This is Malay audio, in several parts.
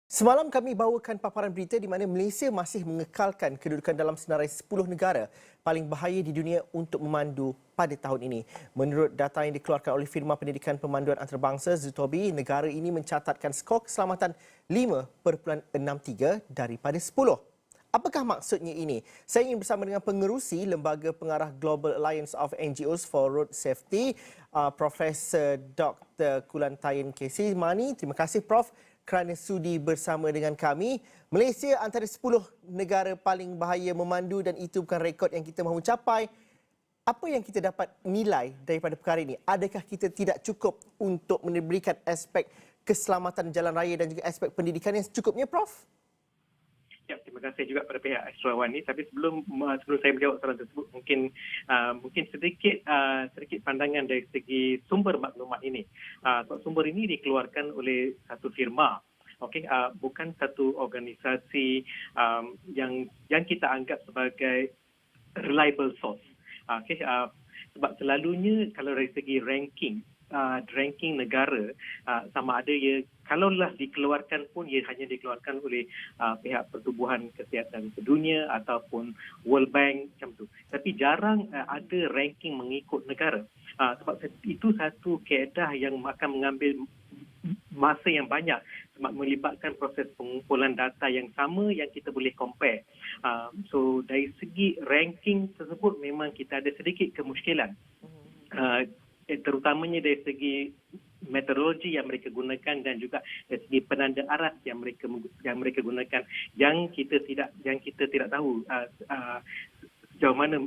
Semalam kami bawakan paparan berita di mana Malaysia masih mengekalkan kedudukan dalam senarai 10 negara paling bahaya di dunia untuk memandu pada tahun ini. Menurut data yang dikeluarkan oleh Firma Pendidikan Pemanduan Antarabangsa Zutobi, negara ini mencatatkan skor keselamatan 5.63 daripada 10. Apakah maksudnya ini? Saya ingin bersama dengan pengerusi Lembaga Pengarah Global Alliance of NGOs for Road Safety, Profesor Dr. Kulantayan K.C. Mani. Terima kasih Prof kerana sudi bersama dengan kami. Malaysia antara 10 negara paling bahaya memandu dan itu bukan rekod yang kita mahu capai. Apa yang kita dapat nilai daripada perkara ini? Adakah kita tidak cukup untuk memberikan aspek keselamatan jalan raya dan juga aspek pendidikan yang secukupnya, Prof? Ya, terima kasih juga pada pihak Astro One ni. Tapi sebelum saya menjawab soalan tersebut, mungkin sedikit pandangan dari segi sumber maklumat ini. Sumber ini dikeluarkan oleh satu firma, bukan satu organisasi yang kita anggap sebagai reliable source. Sebab selalunya kalau dari segi ranking negara, sama ada ia kalaulah dikeluarkan pun ia hanya dikeluarkan oleh pihak Pertubuhan Kesihatan Sedunia ataupun World Bank macam tu. Tapi jarang ada ranking mengikut negara. Sebab itu satu kaedah yang akan mengambil masa yang banyak sebab melibatkan proses pengumpulan data yang sama yang kita boleh compare. So dari segi ranking tersebut memang kita ada sedikit kemusykilan. Terutamanya dari segi metodologi yang mereka gunakan dan juga dari segi penanda arah yang mereka gunakan yang kita tidak tahu sejauh mana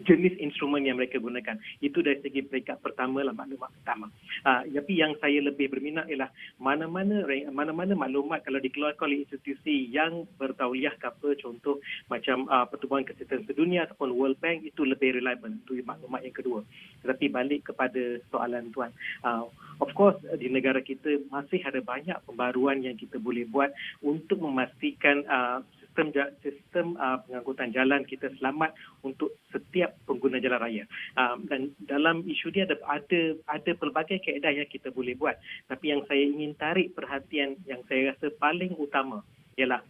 jenis instrumen yang mereka gunakan. Itu dari segi peringkat pertama lah, maklumat pertama. Tapi yang saya lebih berminat ialah mana-mana maklumat kalau dikeluarkan oleh institusi yang bertauliah ke apa, contoh macam Pertubuhan Kesihatan Sedunia ataupun World Bank, itu lebih reliable. Itu maklumat yang kedua. Tetapi balik kepada soalan tuan. Of course, di negara kita masih ada banyak pembaruan yang kita boleh buat untuk memastikan sistem pengangkutan jalan kita selamat untuk setiap pengguna jalan raya. Dan dalam isu ni ada pelbagai kaedah yang kita boleh buat. Tapi yang saya ingin tarik perhatian yang saya rasa paling utama ialah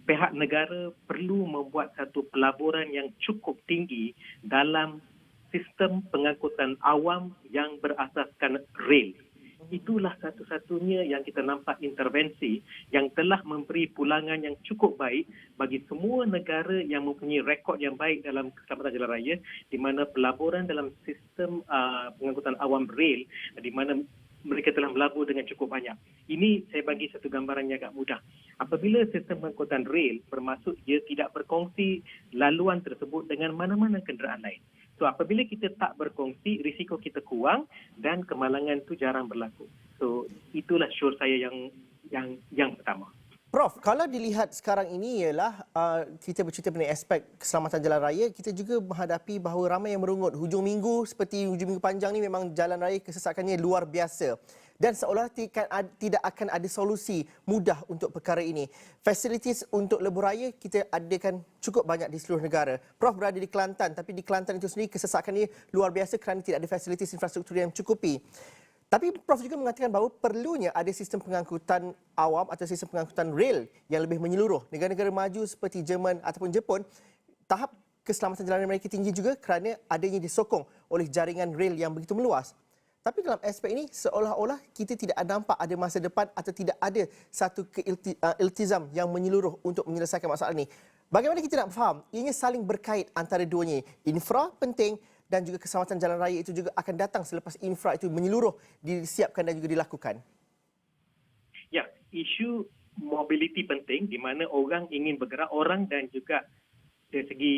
pihak negara perlu membuat satu pelaburan yang cukup tinggi dalam sistem pengangkutan awam yang berasaskan rel. Itulah satu-satunya yang kita nampak intervensi yang telah memberi pulangan yang cukup baik bagi semua negara yang mempunyai rekod yang baik dalam keselamatan jalan raya, di mana pelaburan dalam sistem pengangkutan awam rel, di mana mereka telah melabur dengan cukup banyak. Ini saya bagi satu gambaran yang agak mudah. Apabila sistem pengangkutan rel bermaksud ia tidak berkongsi laluan tersebut dengan mana-mana kenderaan lain. So apabila kita tak berkongsi, risiko kita kurang dan kemalangan itu jarang berlaku. So itulah sure saya yang pertama. Prof, kalau dilihat sekarang ini ialah kita bercerita mengenai aspek keselamatan jalan raya, kita juga menghadapi bahawa ramai yang merungut. Hujung minggu seperti hujung minggu panjang ni memang jalan raya kesesakannya luar biasa. Dan seolah tidak akan ada solusi mudah untuk perkara ini. Fasilitis untuk lebuh raya kita adakan cukup banyak di seluruh negara. Prof berada di Kelantan, tapi di Kelantan itu sendiri kesesakannya luar biasa kerana tidak ada fasilitis infrastruktur yang mencukupi. Tapi Prof juga mengatakan bahawa perlunya ada sistem pengangkutan awam atau sistem pengangkutan rel yang lebih menyeluruh. Negara-negara maju seperti Jerman ataupun Jepun, tahap keselamatan jalan mereka tinggi juga kerana adanya disokong oleh jaringan rel yang begitu meluas. Tapi dalam aspek ini seolah-olah kita tidak nampak ada masa depan atau tidak ada satu iltizam yang menyeluruh untuk menyelesaikan masalah ini. Bagaimana kita nak faham? Ianya saling berkait antara duanya. Infra penting dan juga keselamatan jalan raya itu juga akan datang selepas infra itu menyeluruh, disiapkan dan juga dilakukan. Ya, isu mobility penting di mana orang ingin bergerak, orang dan juga dari segi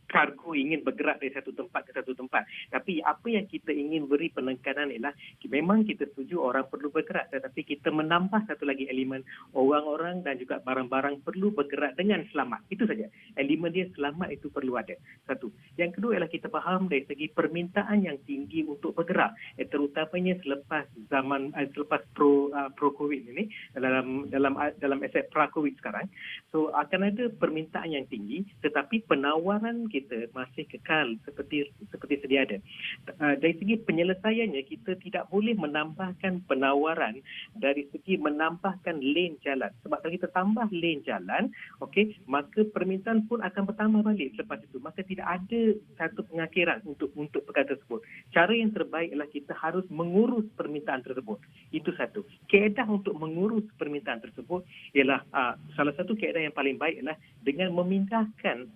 kargo ingin bergerak dari satu tempat ke satu tempat. Tapi apa yang kita ingin beri penekanan ialah memang kita setuju orang perlu bergerak, tetapi kita menambah satu lagi elemen, orang-orang dan juga barang-barang perlu bergerak dengan selamat. Itu saja. Elemen dia selamat itu perlu ada. Satu. Yang kedua ialah kita faham dari segi permintaan yang tinggi untuk bergerak, terutamanya selepas pro-COVID ini, dalam aspek pra-COVID sekarang. So akan ada permintaan yang tinggi, tetapi penawaran kita kita masih kekal seperti sedia ada. Dari segi penyelesaiannya, kita tidak boleh menambahkan penawaran dari segi menambahkan lane jalan. Sebab kalau kita tambah lane jalan, okey, maka permintaan pun akan bertambah balik selepas itu. Maka tidak ada satu pengakhiran untuk perkara tersebut. Cara yang terbaik adalah kita harus mengurus permintaan tersebut. Itu satu. Kaedah untuk mengurus permintaan tersebut ialah salah satu kaedah yang paling baik adalah dengan memindahkan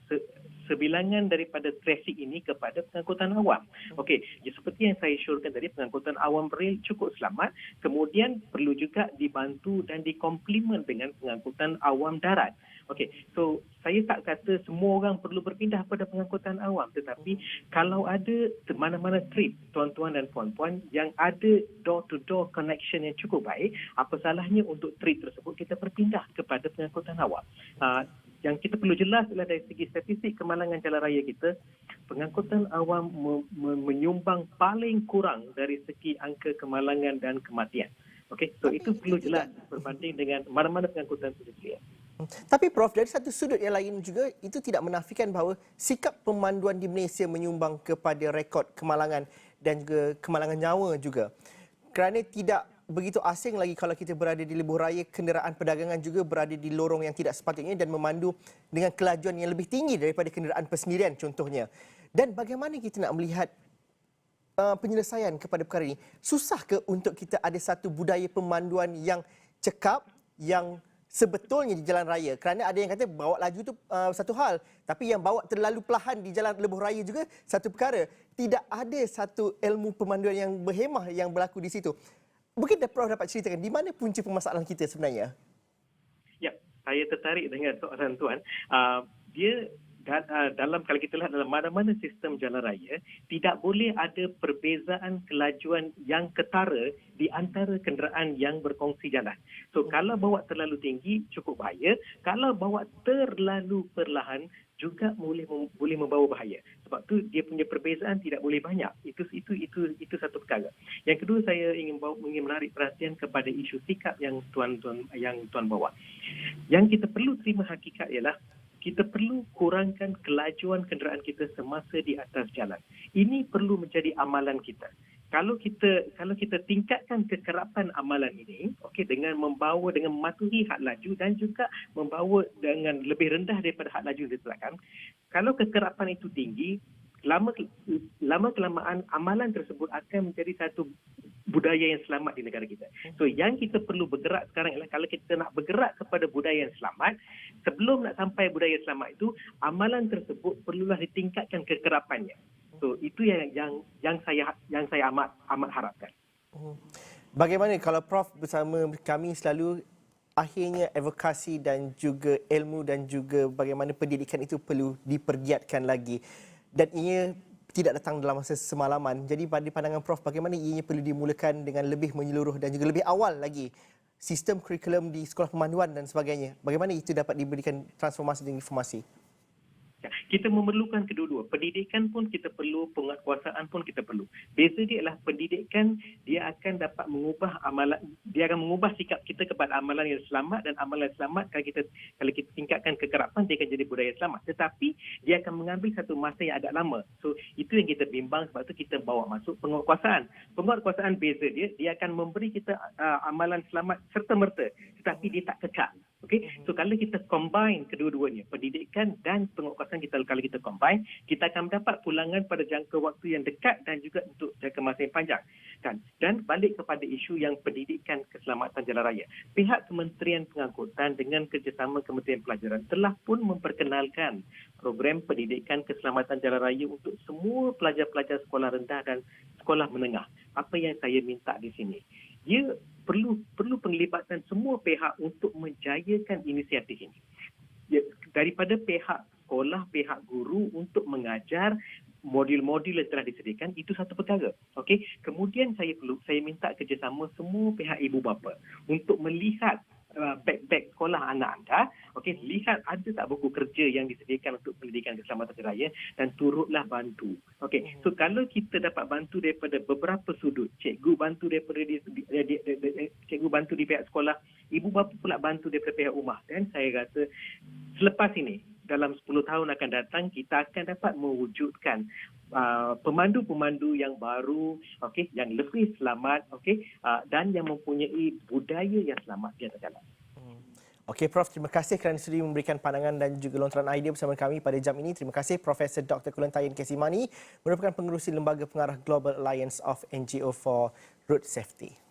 sebilangan daripada trafik ini kepada pengangkutan awam. Okey, seperti yang saya syorkan tadi, pengangkutan awam rel cukup selamat, kemudian perlu juga dibantu dan dikomplement dengan pengangkutan awam darat. Okey, so saya tak kata semua orang perlu berpindah pada pengangkutan awam, tetapi kalau ada mana-mana trip tuan-tuan dan puan-puan yang ada door-to-door connection yang cukup baik, apa salahnya untuk trip tersebut kita berpindah kepada pengangkutan awam. Yang kita perlu jelas adalah dari segi statistik kemalangan jalan raya kita, pengangkutan awam menyumbang paling kurang dari segi angka kemalangan dan kematian. Okey, so itu perlu jelas berbanding dengan mana-mana pengangkutan industrial. Tapi Prof, dari satu sudut yang lain juga, itu tidak menafikan bahawa sikap pemanduan di Malaysia menyumbang kepada rekod kemalangan dan juga kemalangan nyawa juga. Kerana tidak begitu asing lagi kalau kita berada di lebuh raya, kenderaan perdagangan juga berada di lorong yang tidak sepatutnya dan memandu dengan kelajuan yang lebih tinggi daripada kenderaan persendirian contohnya. Dan bagaimana kita nak melihat penyelesaian kepada perkara ini? Susah ke untuk kita ada satu budaya pemanduan yang cekap, yang sebetulnya di jalan raya? Kerana ada yang kata bawa laju tu satu hal, tapi yang bawa terlalu perlahan di jalan lebuh raya juga satu perkara. Tidak ada satu ilmu pemanduan yang berhemah yang berlaku di situ. Mungkin Prof dapat ceritakan di mana punca permasalahan kita sebenarnya? Ya, saya tertarik dengan soalan tuan. Dia dalam, kalau kita lihat dalam mana-mana sistem jalan raya, tidak boleh ada perbezaan kelajuan yang ketara di antara kenderaan yang berkongsi jalan. So kalau bawa terlalu tinggi cukup bahaya, kalau bawa terlalu perlahan juga boleh membawa bahaya. Sebab tu dia punya perbezaan tidak boleh banyak. Itu satu perkara. Yang kedua, saya ingin menarik perhatian kepada isu sikap yang tuan bawa. Yang kita perlu terima hakikat ialah kita perlu kurangkan kelajuan kenderaan kita semasa di atas jalan. Ini perlu menjadi amalan kita. Kalau kita tingkatkan kekerapan amalan ini, okey, dengan mematuhi had laju dan juga membawa dengan lebih rendah daripada had laju yang ditetapkan, kalau kekerapan itu tinggi, lama-kelamaan amalan tersebut akan menjadi satu budaya yang selamat di negara kita. So yang kita perlu bergerak sekarang ialah kalau kita nak bergerak kepada budaya yang selamat, sebelum nak sampai budaya selamat itu, amalan tersebut perlulah ditingkatkan kekerapannya. So itu yang saya amat harapkan. Bagaimana kalau Prof bersama kami selalu akhirnya advokasi dan juga ilmu dan juga bagaimana pendidikan itu perlu dipergiatkan lagi, dan ia tidak datang dalam masa semalaman. Jadi pada pandangan Prof, bagaimana ianya perlu dimulakan dengan lebih menyeluruh dan juga lebih awal lagi sistem kurikulum di sekolah pemanduan dan sebagainya. Bagaimana itu dapat diberikan transformasi dan informasi? Kita memerlukan kedua-dua. Pendidikan pun kita perlu, penguatkuasaan pun kita perlu. Beza dia adalah pendidikan, dia akan dapat mengubah amalan, dia akan mengubah sikap kita kepada amalan yang selamat, dan amalan selamat kalau kita tingkatkan kekerapan, dia akan jadi budaya selamat. Tetapi dia akan mengambil satu masa yang agak lama. So itu yang kita bimbang, sebab tu kita bawa masuk penguatkuasaan. Penguatkuasaan beza dia akan memberi kita amalan selamat serta-merta, tetapi dia tak kekal. Okay? So kalau kita combine kedua-duanya, pendidikan dan penguatkuasaan, kalau kita combine, kita akan mendapat pulangan pada jangka waktu yang dekat dan juga untuk jangka masa yang panjang. Dan balik kepada isu yang pendidikan keselamatan jalan raya. Pihak Kementerian Pengangkutan dengan kerjasama Kementerian Pelajaran telah pun memperkenalkan program pendidikan keselamatan jalan raya untuk semua pelajar-pelajar sekolah rendah dan sekolah menengah. Apa yang saya minta di sini? Dia perlu penglibatan semua pihak untuk menjayakan inisiatif ini. Daripada pihak sekolah, pihak guru untuk mengajar modul-modul yang telah disediakan, itu satu perkara. Okey. Kemudian saya minta kerjasama semua pihak ibu bapa untuk melihat beg-beg sekolah anak anda, okey, lihat ada tak buku kerja yang disediakan untuk pendidikan keselamatan jalan raya dan turutlah bantu. Okey, so kalau kita dapat bantu daripada beberapa sudut, cikgu bantu daripada cikgu bantu di pihak sekolah, ibu bapa pula bantu daripada pihak rumah, dan saya rasa selepas ini dalam 10 tahun akan datang kita akan dapat mewujudkan pemandu-pemandu yang baru, okey, yang lebih selamat, okey, dan yang mempunyai budaya yang selamat di atas jalan. Okey Prof, terima kasih kerana sudi memberikan pandangan dan juga lontaran idea bersama kami pada jam ini. Terima kasih Profesor Dr. Kulantayan Kesimani, merupakan pengerusi Lembaga Pengarah Global Alliance of NGO for Road Safety.